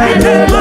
Elle ne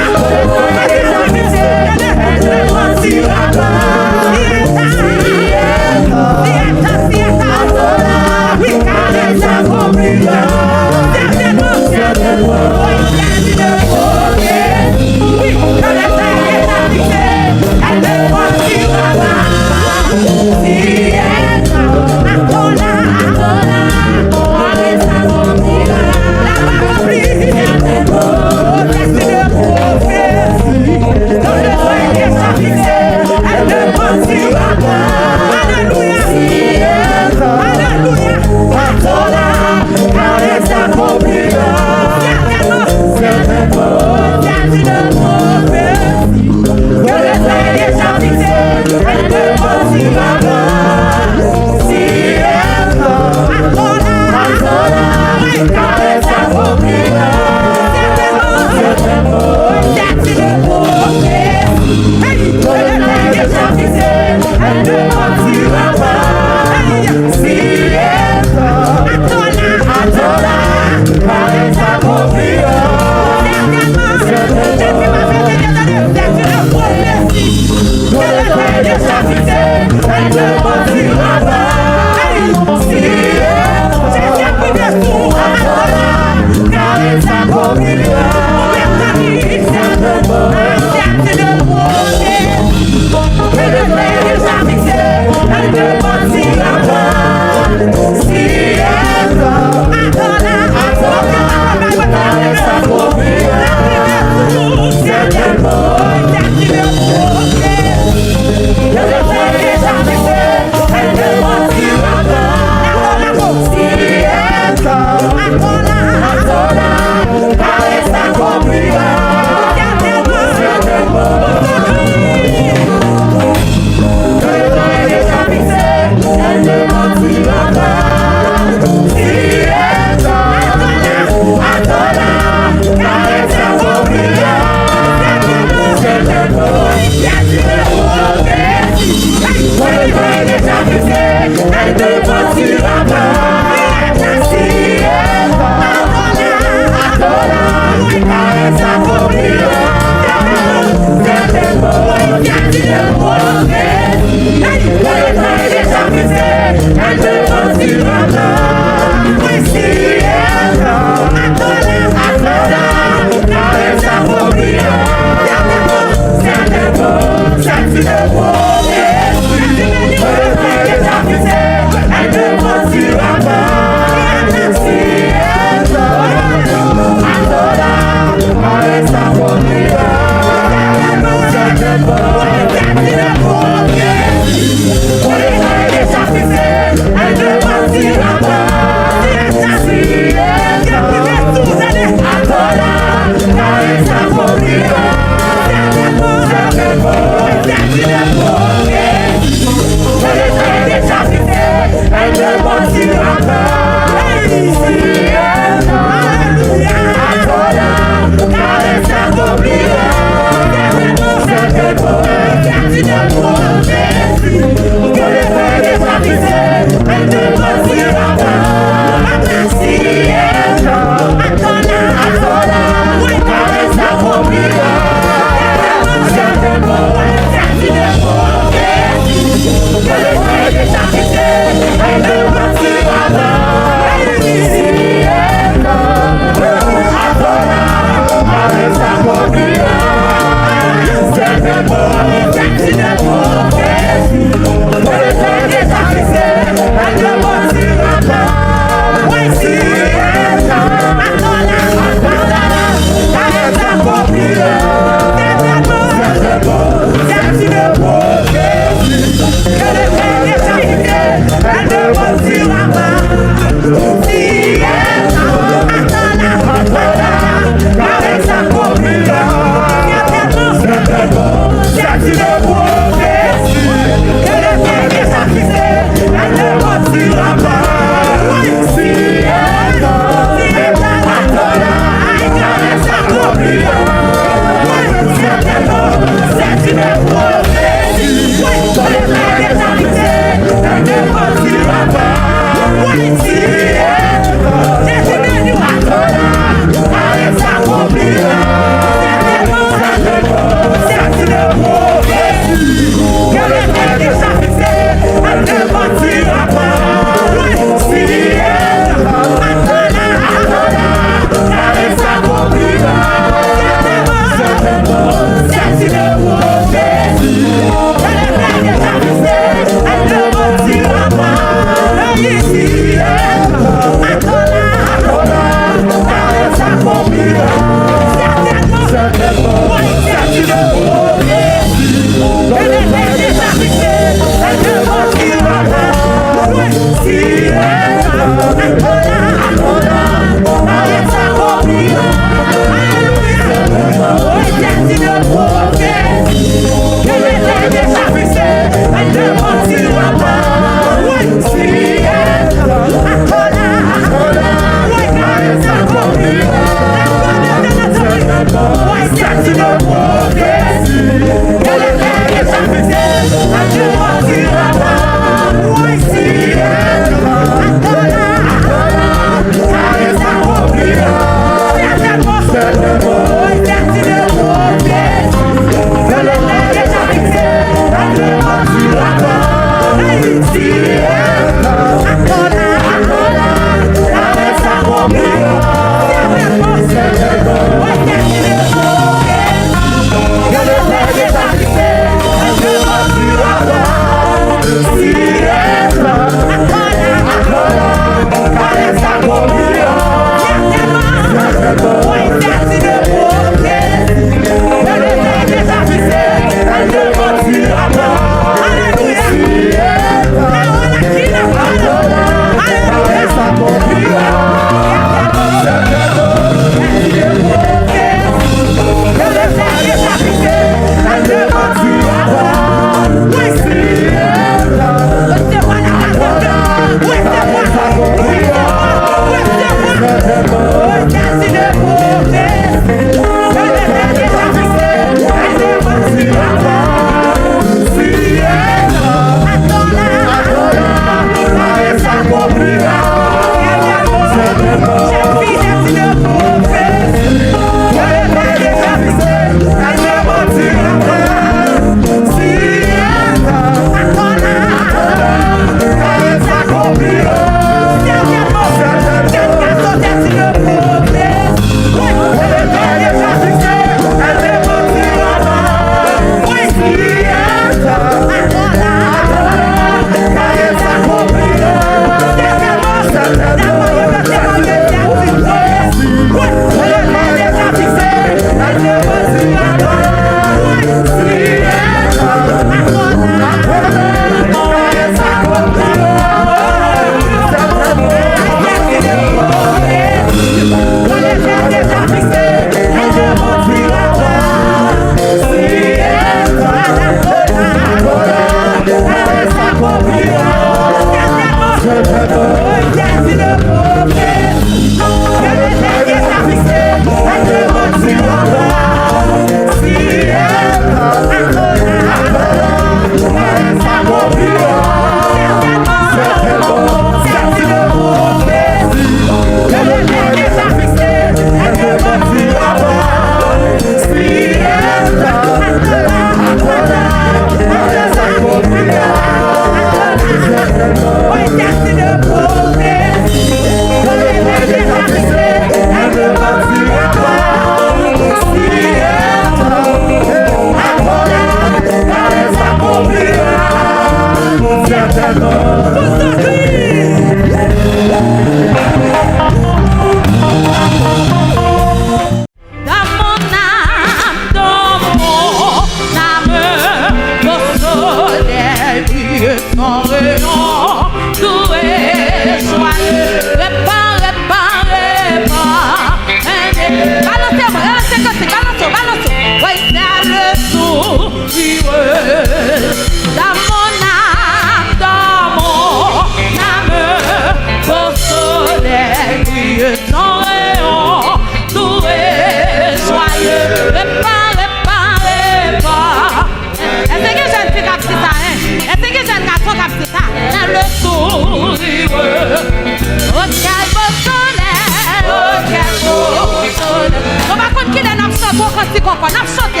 encore, n'a sauté,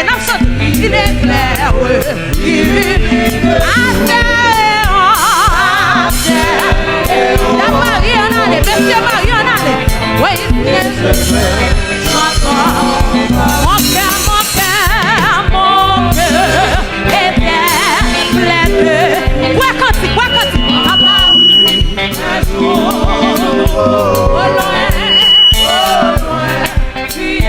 il est clair, la Marie en allait, monsieur Marie en allait, oui, mon cœur est bien plein de quoi quand papa, au loin, tu es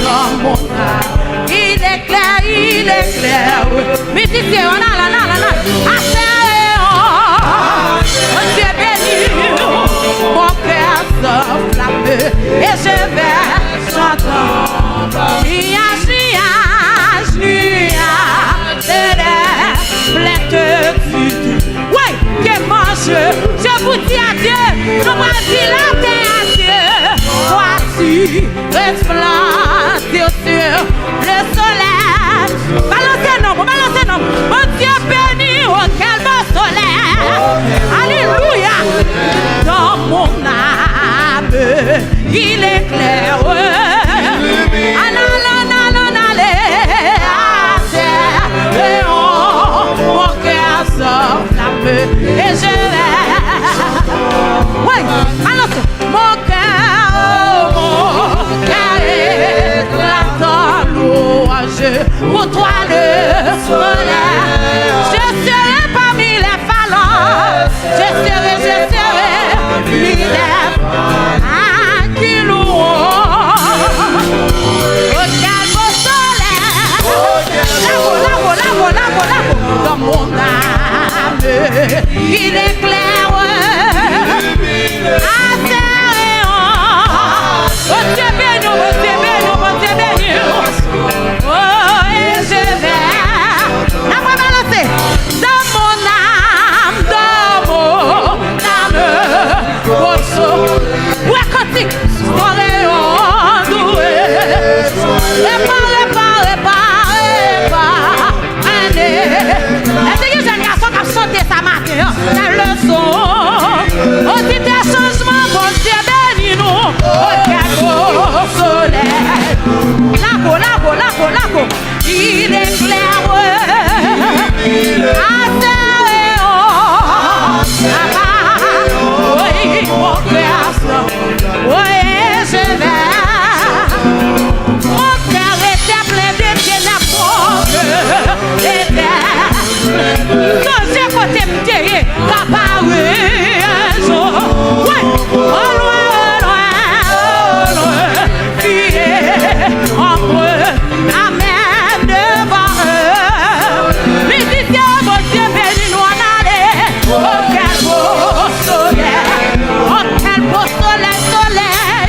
en moi, il est clair, mais si c'est on a Dieu béni, mon cœur s'enflamme et je vais chanter. Nuage, plein de tudes. Oui, que mange, je vous dis adieu, nous voici la terre à Dieu. Voici resplendir sur le soleil. Balancez non, mon Dieu béni au calme solaire. Alléluia, dans mon âme, il est clair. Mon cœur s'enflamme et je vais. Oui, alors mon cœur éclatant louange pour toi le soleil. Je serai parmi les phalanges, je serai parmi les qui louent. Au calme au soleil, dans mon âme, il est clair. Oh, et je vais. Dans mon âme, ouais, cantique, est-ce que j'ai un garçon qui a chanté sa matin? La leçon. On dit des changements, bon Dieu bénis nous. Au soleil. Lago. Il est clair. Oui, mon cœur. Oui, je vais. Mon cœur était plein de ténèbres. Non, j'ai côté m'terrer, papa, oui, un jour, ouais, au loin, qui est en moi, amen, devant eux. Mais dis-toi, mon Dieu, bénis nous en aller, oh, quel beau soleil,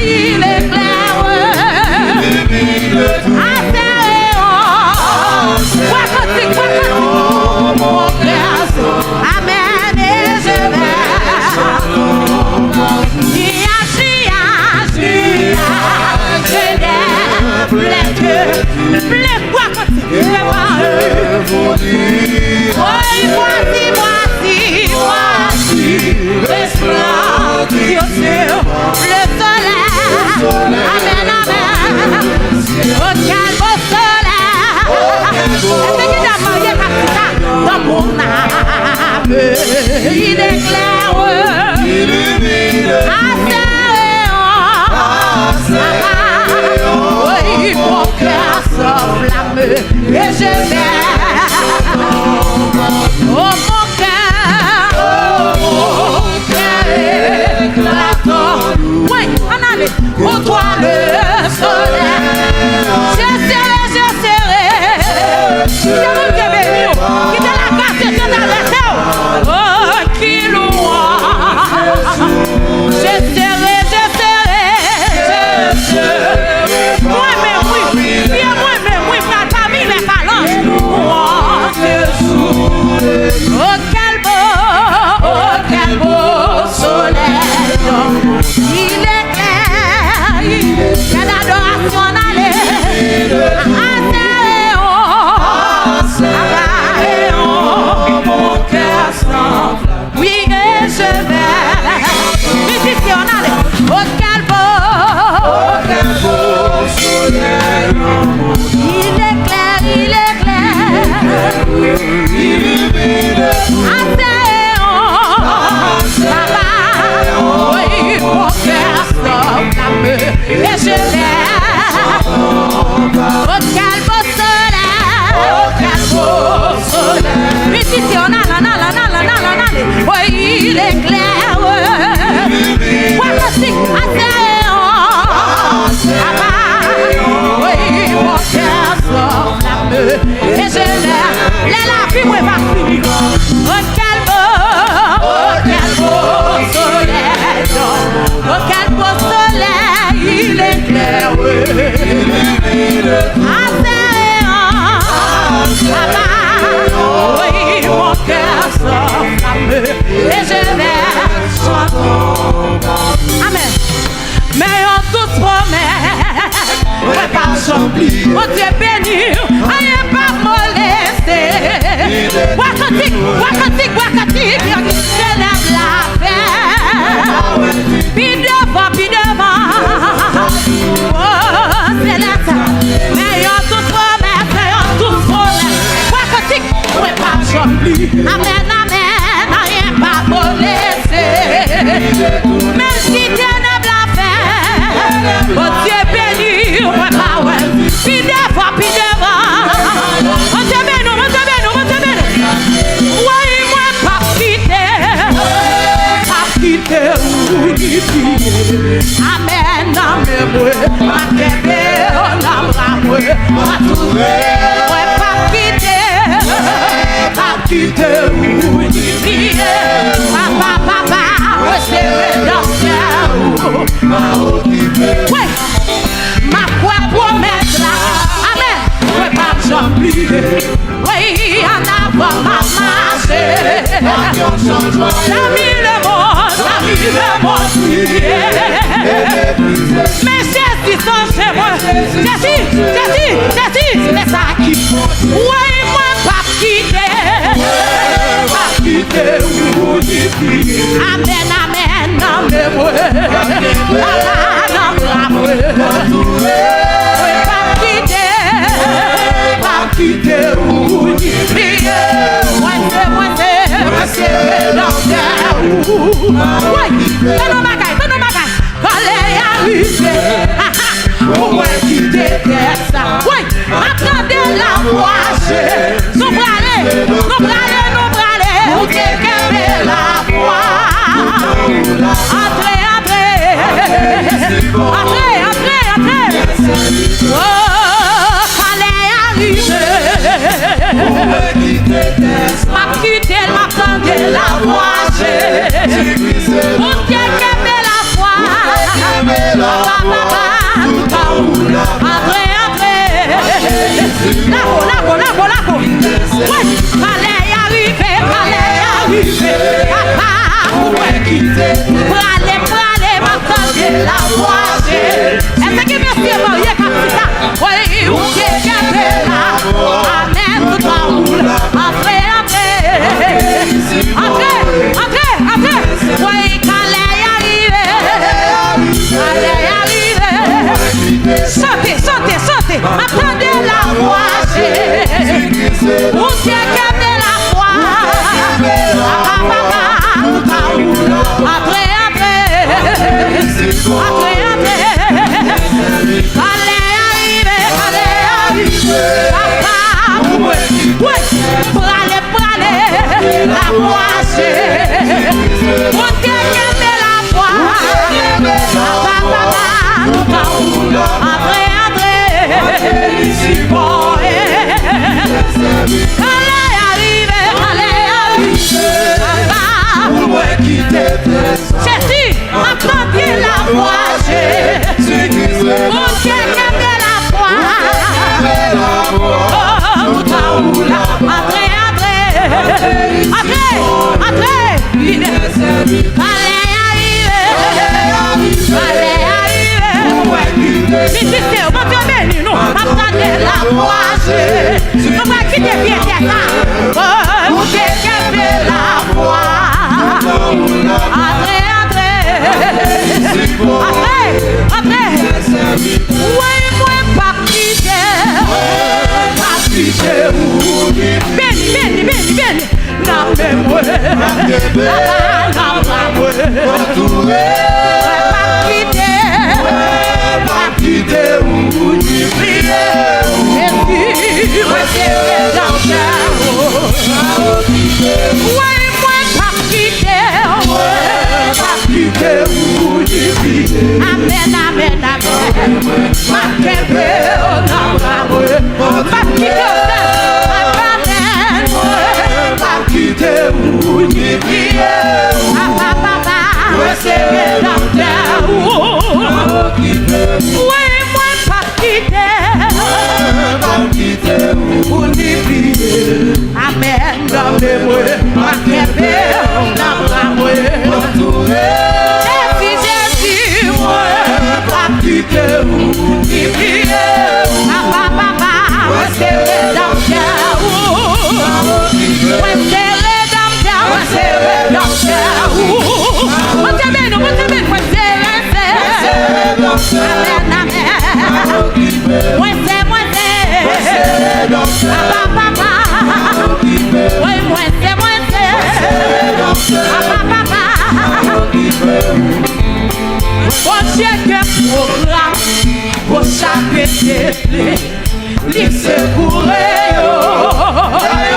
il est clair, amen, et je vais. Quoi voici, resplendir sur le soleil. Amen. Au calme soleil. Est-ce que tu as marié dans mon âme? Il est clair. Oui, mon cœur s'enflamme et je vais. Oh mon cœur éclatant. Oui, on allait. Pour toi le soleil. Je serai. Je vous dis béni. Qui te la carte et te la laisse. Oh, qui loin. Je serai. Moi, mais oui, parmi les phalanges. mon Dieu béni, rien pas molesté. Wakatik, c'est la paix. Puis devant, oh, c'est la paix. Mais y'a tout promesse, Wakatik, ouais pas joli. Amen, rien pas molesté. Même si ténèbres la fait, mon Dieu béni, ouais pas ouais. Puis devant. On te béni. Ouais, moi pas quitter, amen, amen, ma kebe, on a bramoué, ma trouvé, ouais pas quitter, papa, ouais c'est rédempteur, ouais, ma foi promesse là, amen, ouais pas j'oublie, ouais, en avant ma marché, l'ami le monde, mais c'est son chez moi, c'est ça qui, ouais, moi pas quitter, amen, pas quitter, Ton bagay, quand les arrivé, ouais, qui déteste ça. Oui, attendez la voix, nous bralez, ou quelqu'un la voix. Entrez. Oh, quand les arrivé, m'a quitté, m'attendez la voix. Pour quelqu'un met la foi, Entrez. Lago. Oui, fallait arriver. Papa, ouais, Pralé, m'attendez la voix. Est-ce que monsieur marié capita? Oui, où quelqu'un met la foi. Amen, tout en roule. Entrez. Oui, quand elle arrive. Sautez. Attendez la voix. Où quelqu'un met la foi. Entrez. Quand elle arrive. Papa, oui, pralé, la voix. Pour quelqu'un met la foi. Entrez. Quand elle arrive. C'est-tu, entendez la voix. Pour quelqu'un met la foi. Entrez. Fallait arriver. Visitez, mon Dieu béni, nous attendez la voix. Nous va quitter bien ça. Pour quelqu'un fait la voix. Entrez. Oui, moi pas quitter. Béni. Non, mais moi. Pas quitter ou prier. Amen. Jésus, li secoure yo. Amen,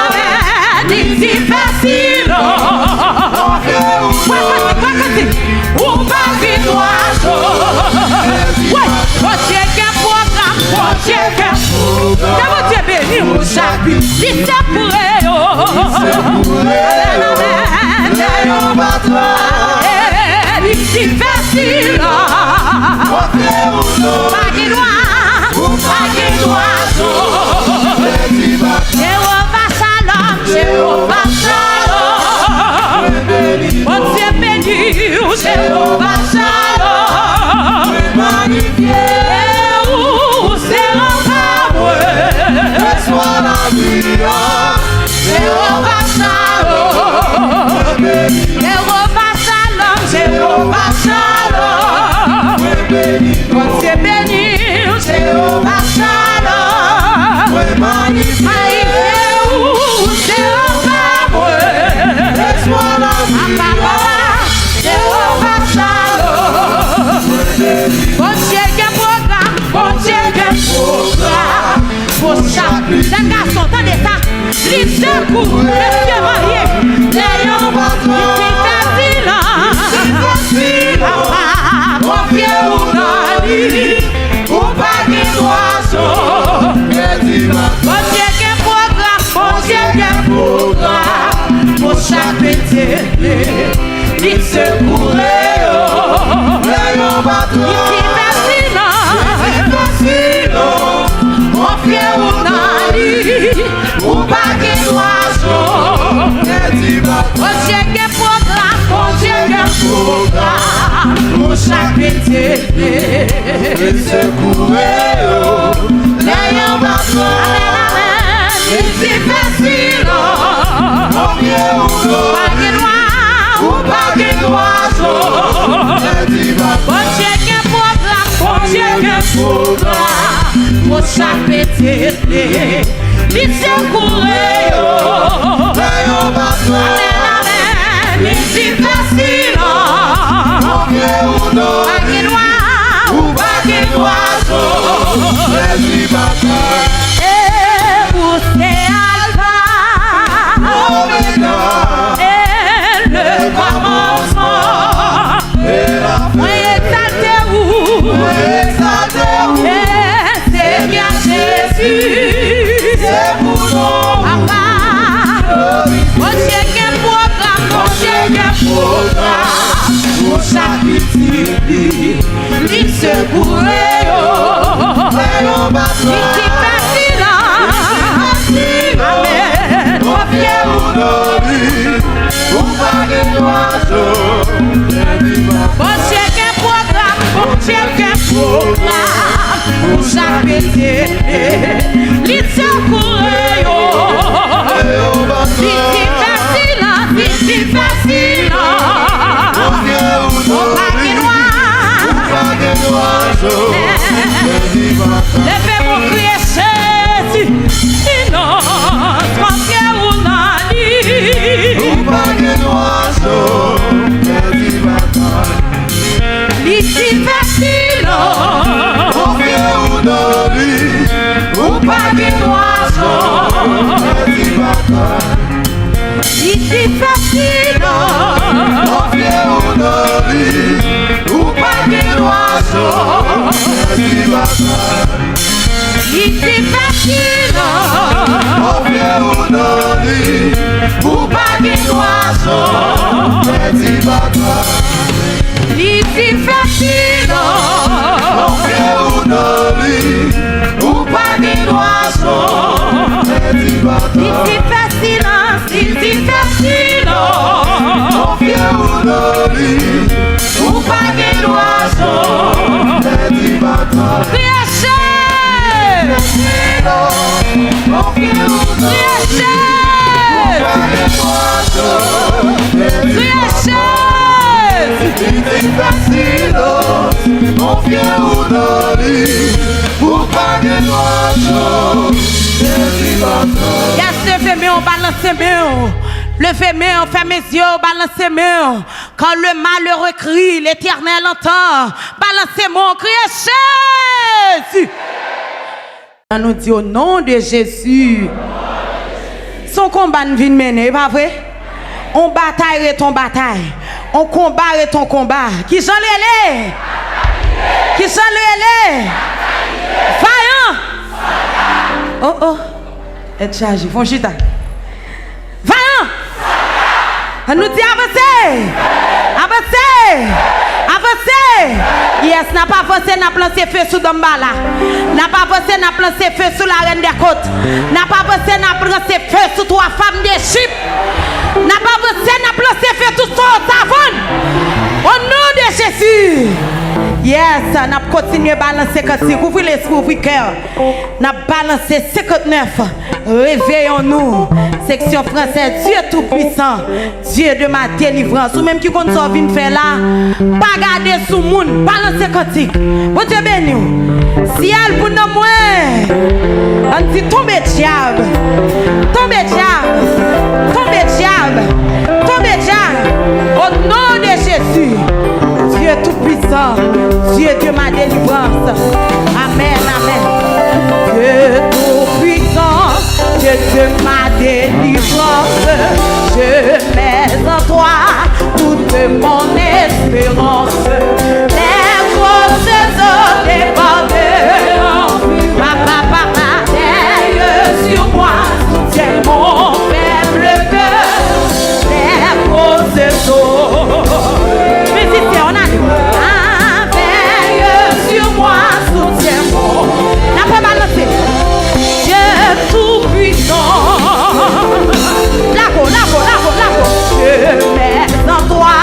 amen, li si facile. Ou pas vite oiseau. Ouais, bon Dieu qu'un programme, bon Dieu qu'un programme. Que bon Dieu béni ou chaque li secoure yo. Amen, amen, li si facile. Pas de oiseau. Jéhovah Shalom, Jéhovah Shalom. Bon Dieu béni, Jéhovah Shalom. Magnifié, c'est encore Jéhovah Shalom. Jéhovah Shalom, Jéhovah Shalom. Bon Dieu béni, Jéhovah Shalom. Magnifié, c'est encore Jéhovah Shalom. Bon Dieu qu'un programme, bon Dieu qu'un programme. Pour chaque garçon, attendez ça. Les secours, les vieux mariés, les hommes, les facile. Confiez au nani, ou pas de oiseau. Bon Dieu qu'un programme, bon Dieu qu'un programme. Pour chaque métier, les secours, les hommes, les facile. Confiez au nani, ou pas de oiseau. Bon Dieu qu'un programme, bon Dieu qu'un programme. Pour chaque métier, les secours, les hommes, c'est facile. Ou pas de oiseau. Bon Dieu qu'un programme, bon Dieu qu'un programme. Pour chaque métier, les secours, c'est facile. Ou pas de oiseau. Et vous c'est Alpha et le commencement. Moi exalté où c'est bien Jésus. C'est pour nous. Papa, bon Dieu qu'un programme, bon Dieu qu'un programme. Pour chaque petit, il secoue. C'est facile. Amen. Bon Dieu qu'un programme, bon Dieu qu'un programme. Pour chaque métier, il secoue. C'est facile, c'est facile. Levez mon crier Jésus, silence, confiez au nani. L'ici facile, confiez au nani. Ou pas de oiseau. Ici facile, confiez au nani. Ou pas de oiseau. Ici facile, confiez au nani. Ou pas de oiseau. Ici facile, confiez au nani. Ou pas de oiseau. Ici facile, ici facile, confiez au nani. Ou pas de oiseau. Yes, levez main, balancez main. Levez main, fermez les yeux, balancez main. Quand le malheureux crie, l'Éternel entend. Balancez mon cri, Jésus. On nous dit au nom de Jésus. Son combat ne vient mener, pas vrai? On bataille et ton bataille. On combat et ton combat. Qui s'en l'est? Qui s'en l'est? Vaillant. Oh oh. Et chargé. Font chita. Vaillant. On nous dit avancer. Avancer. Avancer. Yes, n'a pas avancé, n'a lancé feu sous Dombala. N'a pas avancé, n'a lancé feu sous la reine des côtes. N'a pas avancé, n'a lancé feu sous trois femmes d'Égypte. N'a pas avancé, n'a lancé feu sous trois savons. Au nom de Jésus. Yes, n'a continué à balancer quand il ouvre l'esprit, ouvre le cœur. N'a balancé 59. Réveillons-nous. Section française, Dieu tout-puissant, Dieu de ma délivrance. Ou même qui compte ça vient faire là, pas garder sous le monde, balancer cantique. Bon Dieu béni. Ciel pour nous moins. On dit tomber diable. Tomber diable. Tomber diable. Tomber diable. Au nom de Jésus. Dieu tout-puissant, Dieu de ma délivrance. Amen, amen. Dieu tout-puissant, Dieu de ma délivrance. Je mets en toi toute mon espérance. Les grosses eaux débordent. Papa, papa, veille sur moi, soutiens mon faible cœur. Les grosses eaux. Musicien, on a dit. Veille sur moi, soutiens-moi. N'a pas balancé. Dieu tout-puissant. Là-haut, là-haut, là-haut, là-haut. Je mets en toi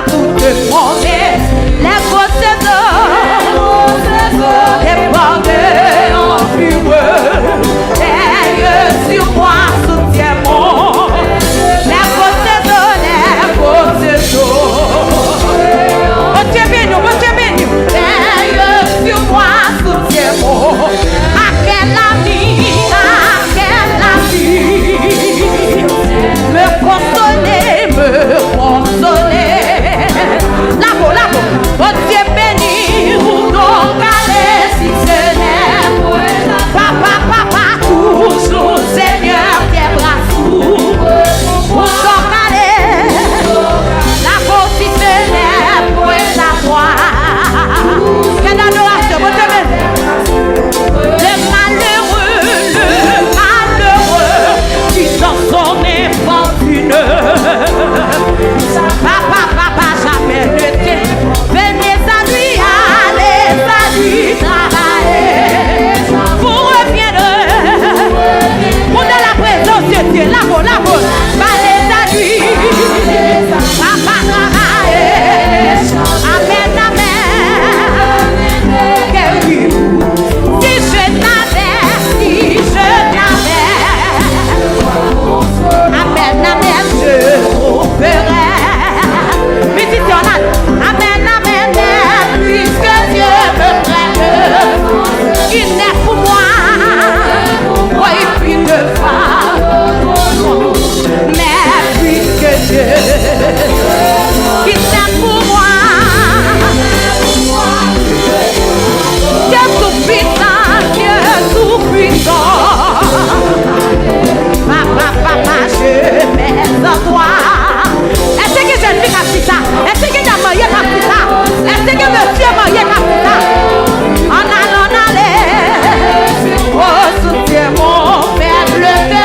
toute mon âme. Les grosses eaux débordent en fureur. Veille sur moi, soutiens-moi. Les grosses eaux. Dieu béni, veille sur moi, soutiens-moi. À quel ami, me consoler. Là-haut, là-haut. Oh Dieu béni, ou donc allez si ce n'est. Papa, papa, toujours Seigneur, tes bras s'ouvrent. Ou donc allez. Là-haut si ce n'est pour savoir. Quelle adoration, bon Dieu béni. Le malheureux, qui dans son infortune. Papa, papa, jamais ne t'ai. Venez à lui travailler. Vous reviendrez. Pour de la présence de Dieu, là-haut, là-haut. Allez à lui. Papa, travailler. Amen, amen. Si je n'avais. Amen, amen, je trouverai. Musicionnal. Amen, amen, puisque Dieu me prête. Il n'est pour moi. Oui, puis de femme. Mais puisque Dieu. Il n'est pour moi. Dieu tout-puissant, Dieu tout-puissant. Papa, papa, je mets en toi. Est-ce que je ne vis qu'à ça? Est-ce que j'ai marié qu'à ça? Est-ce que monsieur marié qu'à ça? En allant aller, oh, soutiens mon faible cœur.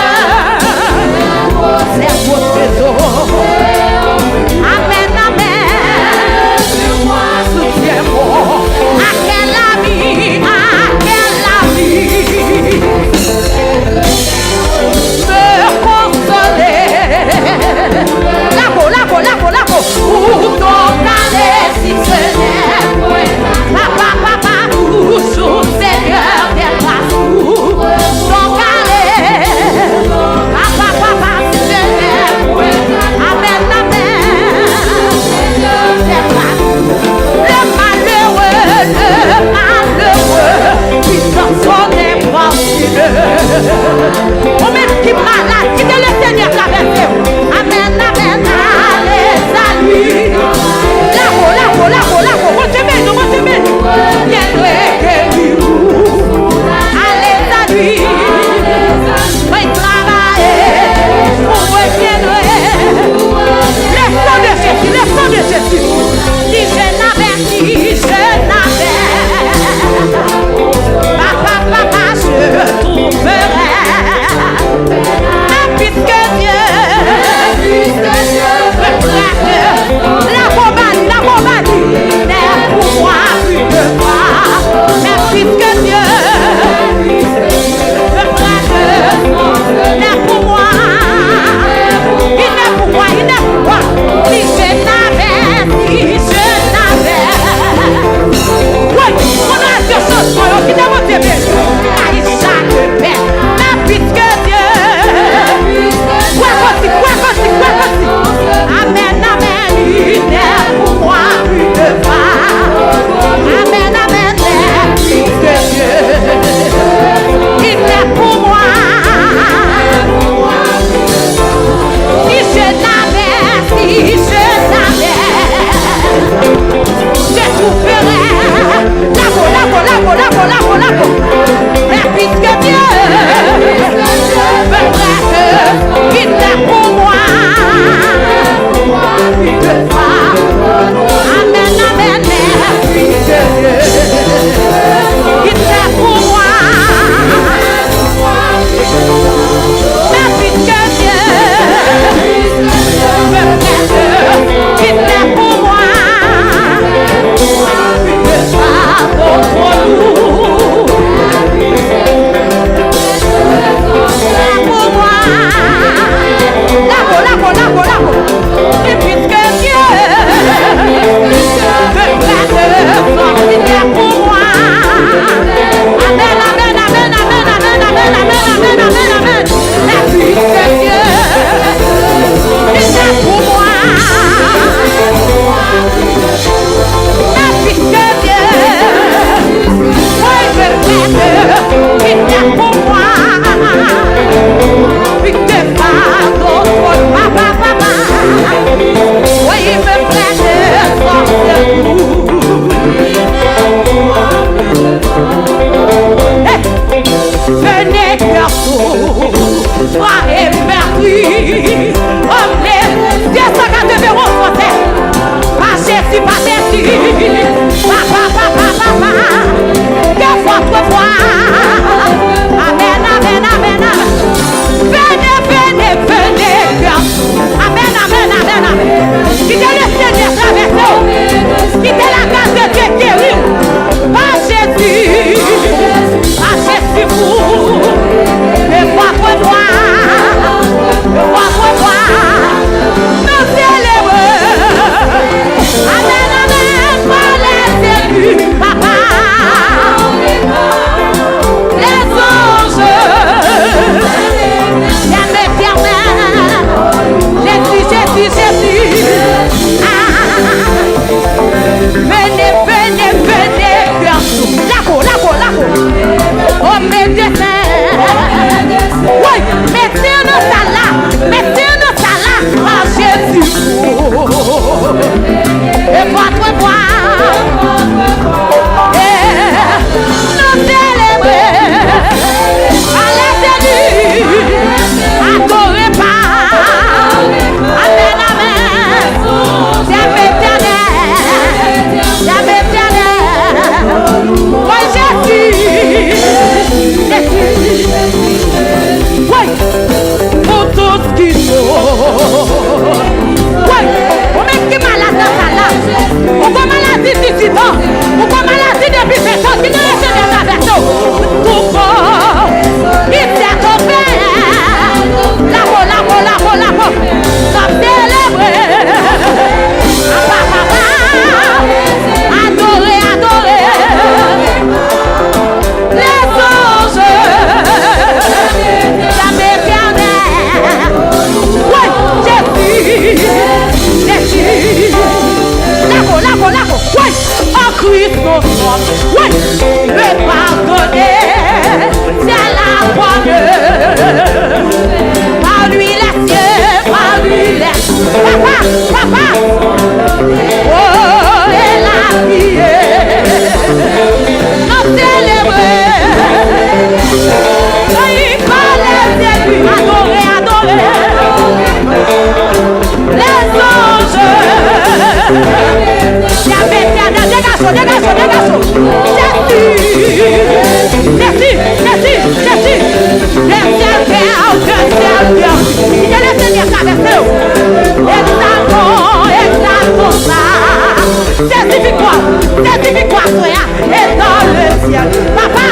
C'est victoire, et dans le ciel. Papa,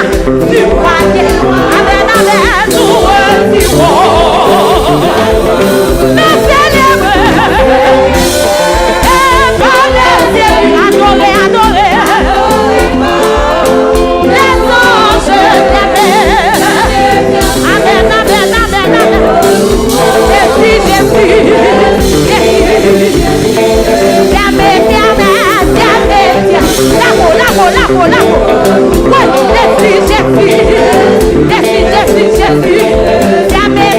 tu croyais. Amen, amen, nous retirons. Nous célébrons. Et dans le ciel, adorer, adorer. Les anges t'aimaient. Amen, amen, amen, amen. Jésus.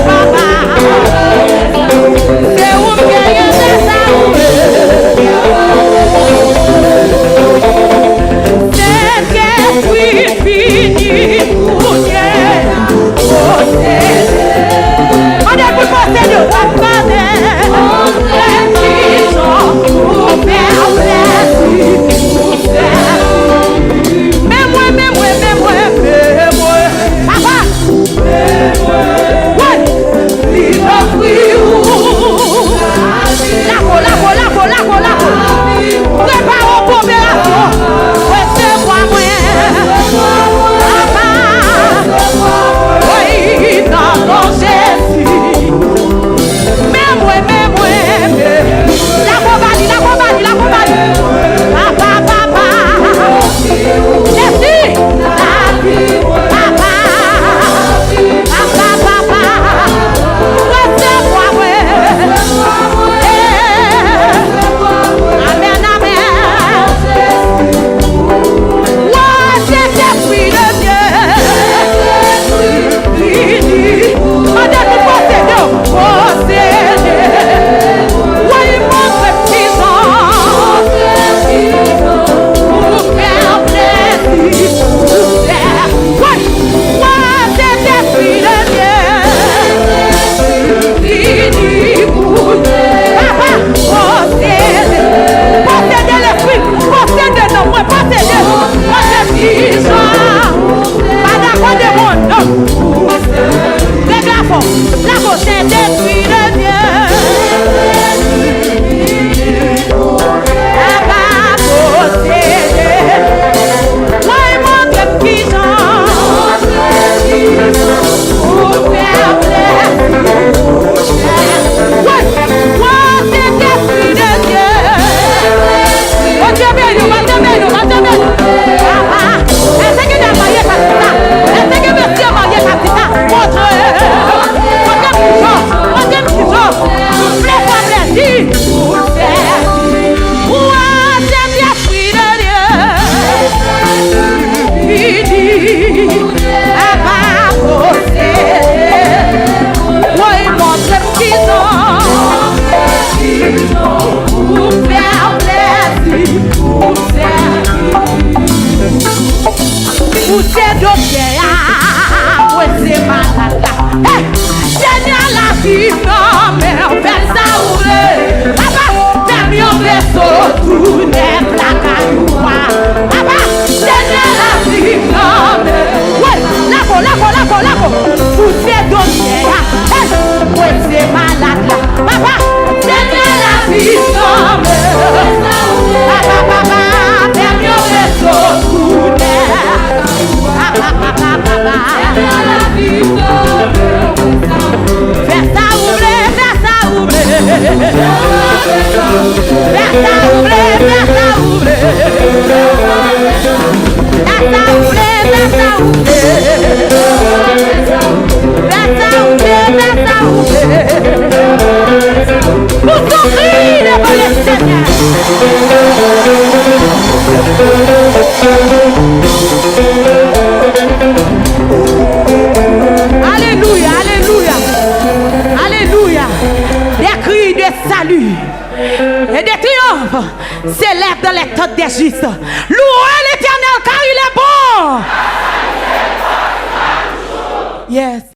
Não n'est la cailloua. Papa, Seigneur la vie, ouais, la pour ces dossiers, ouais, c'est malade là. Papa, Seigneur la vie, papa, même yo réseau tourner. Papa, Seigneur la vie, fais ça ouvrir. Pour souffrir devant le Seigneur. Alléluia, alléluia, alléluia. Des cris de salut et de triomphe s'élèvent dans les têtes des justes. Louez l'Éternel car il est bon. Yes.